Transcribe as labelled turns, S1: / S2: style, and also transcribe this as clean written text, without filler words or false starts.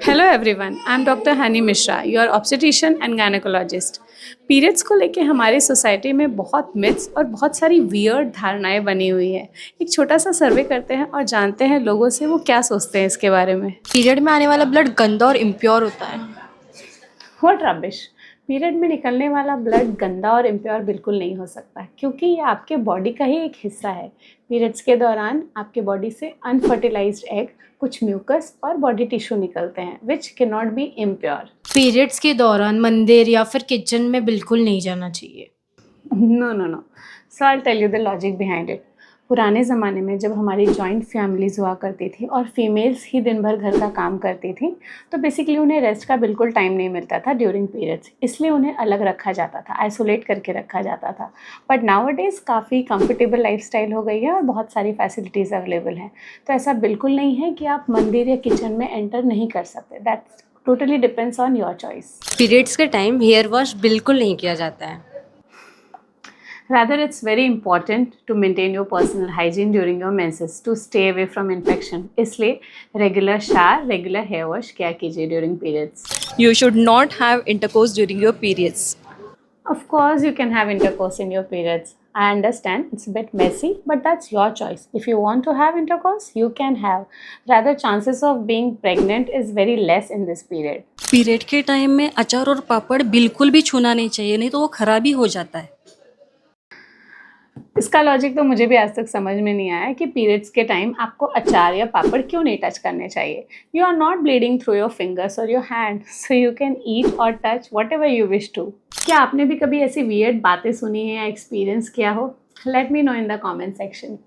S1: Hello everyone, I am doctor Honey Mishra, your obstetrician and gynaecologist. Periods को लेके हमारी society में बहुत मिथ्स और बहुत सारी वियर्ड धारणाएं बनी हुई है। एक छोटा सा सर्वे करते हैं और जानते हैं लोगों से वो क्या सोचते हैं इसके बारे में।
S2: पीरियड में आने वाला ब्लड गंदा और इम्प्योर होता है।
S1: What rubbish. पीरियड में निकलने वाला ब्लड गंदा और इम्प्योर बिल्कुल नहीं हो सकता, क्योंकि ये आपके बॉडी का ही एक हिस्सा है। पीरियड्स के दौरान आपके बॉडी से अनफर्टिलाइज्ड एग, कुछ म्यूकस और बॉडी टिश्यू निकलते हैं which can not be impure.
S2: Periods के दौरान मंदिर या फिर किचन में बिल्कुल नहीं जाना चाहिए।
S1: No no no, so I tell you the logic behind it. पुराने ज़माने में जब हमारी जॉइंट फैमिलीज़ हुआ करती थी और फीमेल्स ही दिन भर घर का काम करती थी, तो बेसिकली उन्हें रेस्ट का बिल्कुल टाइम नहीं मिलता था ड्यूरिंग पीरियड्स, इसलिए उन्हें अलग रखा जाता था, आइसोलेट करके रखा जाता था। बट नाउअडेज़ काफ़ी कंफर्टेबल लाइफस्टाइल हो गई है और बहुत सारी फैसिलिटीज़ अवेलेबल हैं, तो ऐसा बिल्कुल नहीं है कि आप मंदिर या किचन में एंटर नहीं कर सकते। That's totally depends on your choice.
S2: Periods के टाइम हेयर वॉश बिल्कुल नहीं किया जाता है।
S1: Rather, it's very important to maintain your personal hygiene during your menses to stay away from infection. इसलिए regular shower, regular hair wash क्या कीजिए during periods.
S3: You should not have intercourse during your periods.
S1: Of course, you can have intercourse in your periods. I understand it's a bit messy, but that's your choice. If you want to have intercourse, you can have. Rather, chances of being pregnant is very less in this period.
S3: Period के time में अचार और पापड़ बिल्कुल भी छूना नहीं चाहिए, नहीं तो वो खराब ही हो जाता है।
S1: इसका लॉजिक तो मुझे भी आज तक समझ में नहीं आया कि पीरियड्स के टाइम आपको अचार या पापड़ क्यों नहीं टच करने चाहिए। You are not bleeding through your fingers or your hand, so you can eat or touch whatever you wish to. क्या आपने भी कभी ऐसी वियर्ड बातें सुनी है या एक्सपीरियंस किया हो? Let me know in the comment section.